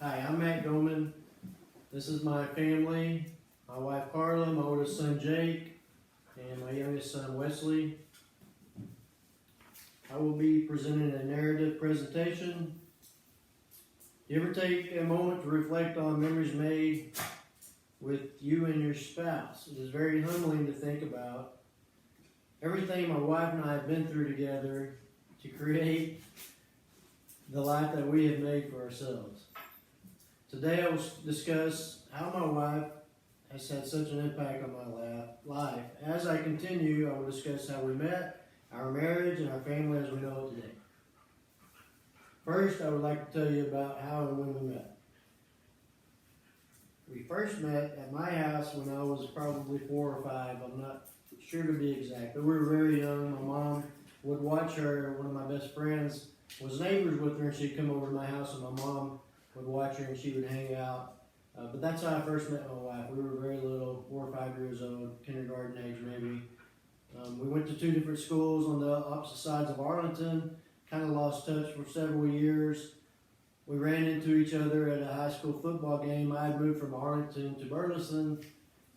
Hi, I'm Matt Goldman. This is my family, my wife Carla, my oldest son Jake, and my youngest son Wesley. I will be presenting a narrative presentation. Do you ever take a moment to reflect on memories made with you and your spouse? It is very humbling to think about everything my wife and I have been through together to create the life that we have made for ourselves. Today I will discuss how my wife has had such an impact on my life. As I continue, I will discuss how we met, our marriage, and our family as we know it today. First, I would like to tell you about how and when we met. We first met at my house when I was probably 4 or 5. I'm not sure to be exact, but we were very young. My mom would watch her. One of my best friends was neighbors with her, and she'd come over to my house, and my mom would watch her and she would hang out. But that's how I first met my wife. We were very little, 4 or 5 years old, kindergarten age maybe. We went to 2 different schools on the opposite sides of Arlington, kind of lost touch for several years. We ran into each other at a high school football game. I had moved from Arlington to Burleson,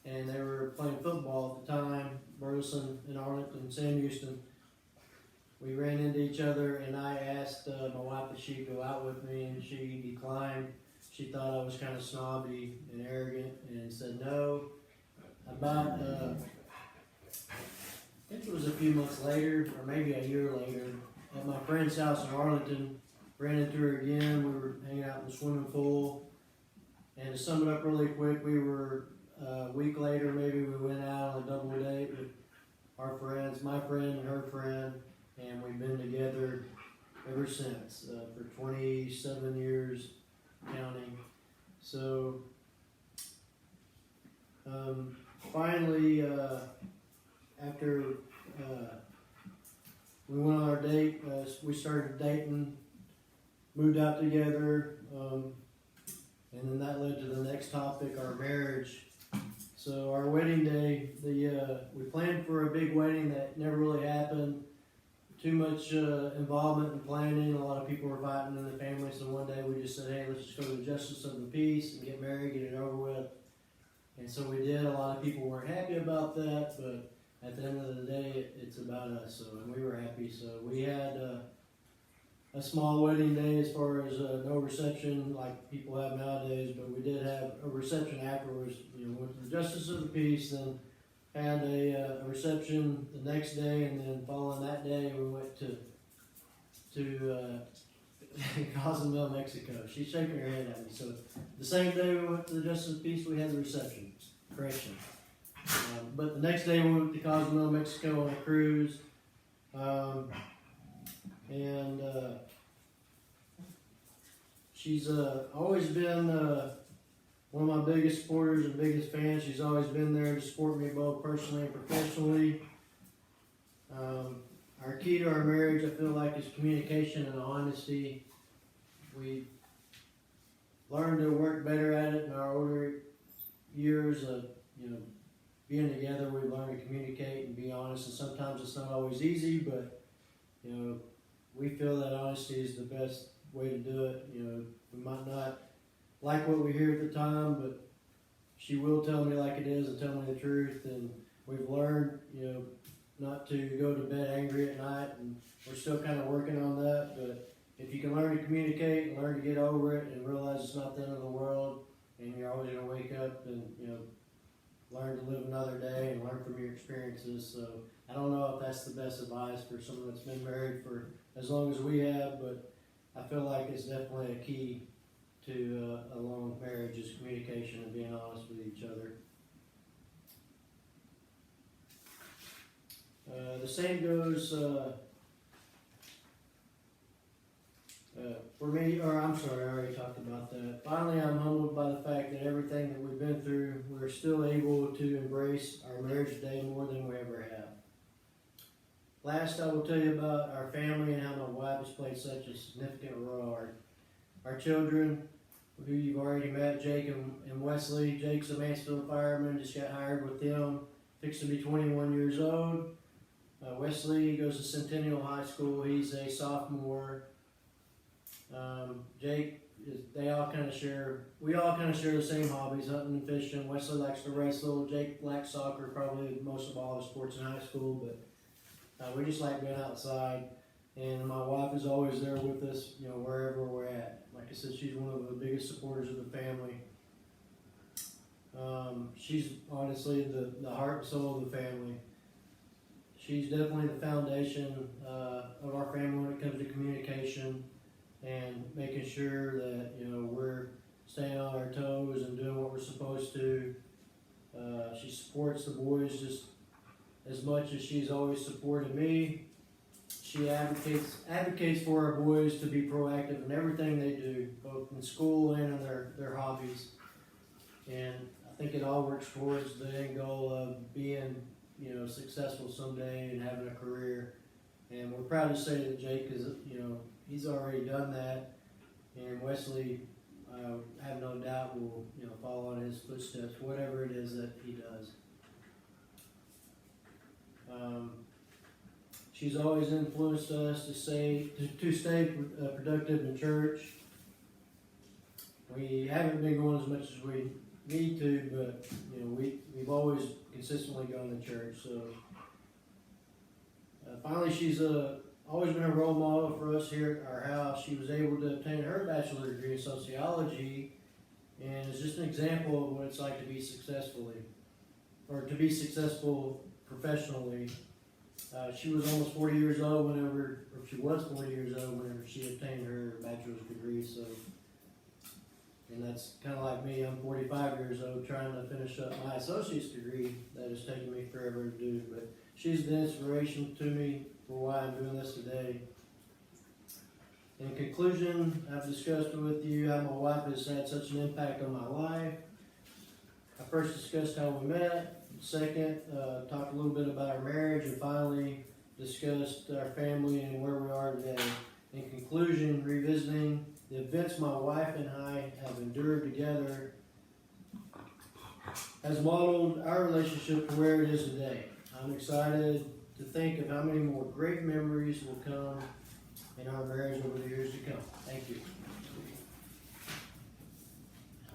and they were playing football at the time, Burleson and Arlington, Sam Houston. We ran into each other, and I asked my wife if she'd go out with me, and she declined. She thought I was kind of snobby and arrogant, and said no. About, I think it was a few months later, or maybe a year later, at my friend's house in Arlington, ran into her again. We were hanging out in the swimming pool, and to sum it up really quick, we were a week later, maybe we went out on a double date with our friends, my friend and her friend. And we've been together ever since, for 27 years counting. So, finally, after we went on our date, we started dating, moved out together, and then that led to the next topic, our marriage. So our wedding day, we planned for a big wedding that never really happened. Too much involvement in planning. A lot of people were fighting in the family, so one day we just said, hey, let's just go to the justice of the peace and get married, get it over with. And so we did. A lot of people weren't happy about that, but at the end of the day, it's about us. So, and we were happy. So we had a small wedding day as far as no reception like people have nowadays, but we did have a reception afterwards. You know, went to the justice of the peace, then had a reception the next day, and then following that day we went to Cozumel, Mexico. She's shaking her head at me. So the same day we went to the Justice of Peace, we had the reception. Correction. But the next day we went to Cozumel, Mexico on a cruise. She's always been one of my biggest supporters and biggest fans. She's always been there to support me both personally and professionally. Our key to our marriage, I feel like, is communication and honesty. We learned to work better at it in our older years of, being together. We learned to communicate and be honest, and sometimes it's not always easy, but, we feel that honesty is the best way to do it. We might not like what we hear at the time, but she will tell me like it is and tell me the truth. And we've learned, not to go to bed angry at night, and we're still kind of working on that. But if you can learn to communicate and learn to get over it and realize it's not the end of the world, and you're always going to wake up and, learn to live another day and learn from your experiences. So I don't know if that's the best advice for someone that's been married for as long as we have, but I feel like it's definitely a key to a long marriage is communication and being honest with each other. The same goes for me, or I'm sorry, I already talked about that. Finally, I'm humbled by the fact that everything that we've been through, we're still able to embrace our marriage today more than we ever have. Last, I will tell you about our family and how my wife has played such a significant role. Our children, who you've already met, Jake and Wesley. Jake's a Mansfield fireman, just got hired with them, fixing to be 21 years old. Wesley goes to Centennial High School. He's a sophomore. Jake they all kind of share. We all kind of share the same hobbies: hunting and fishing. Wesley likes to wrestle. Jake likes soccer, probably most of all the sports in high school. But we just like being outside. And my wife is always there with us, you know, wherever we're at. Like I said, she's one of the biggest supporters of the family. She's honestly the heart and soul of the family. She's definitely the foundation of our family when it comes to communication and making sure that, you know, we're staying on our toes and doing what we're supposed to. She supports the boys just as much as she's always supported me. She advocates for our boys to be proactive in everything they do, both in school and in their hobbies. And I think it all works towards the end goal of being, you know, successful someday and having a career. And we're proud to say that Jake is, you know, he's already done that. And Wesley, I have no doubt, will, you know, follow in his footsteps, whatever it is that he does. She's always influenced us to stay productive in church. We haven't been going as much as we need to, but you know we've always consistently gone to church. So finally, she's always been a role model for us here at our house. She was able to obtain her bachelor's degree in sociology, and it's just an example of what it's like to be successful professionally. She was almost 40 years old whenever she obtained her bachelor's degree. So, and that's kind of like me. I'm 45 years old trying to finish up my associate's degree that has taken me forever to do. But she's the inspiration to me for why I'm doing this today. In conclusion, I've discussed with you how my wife has had such an impact on my life. I first discussed how we met. Second, talked a little bit about our marriage, and finally discussed our family and where we are today. In conclusion, revisiting the events my wife and I have endured together has modeled our relationship to where it is today. I'm excited to think of how many more great memories will come in our marriage over the years to come. Thank you.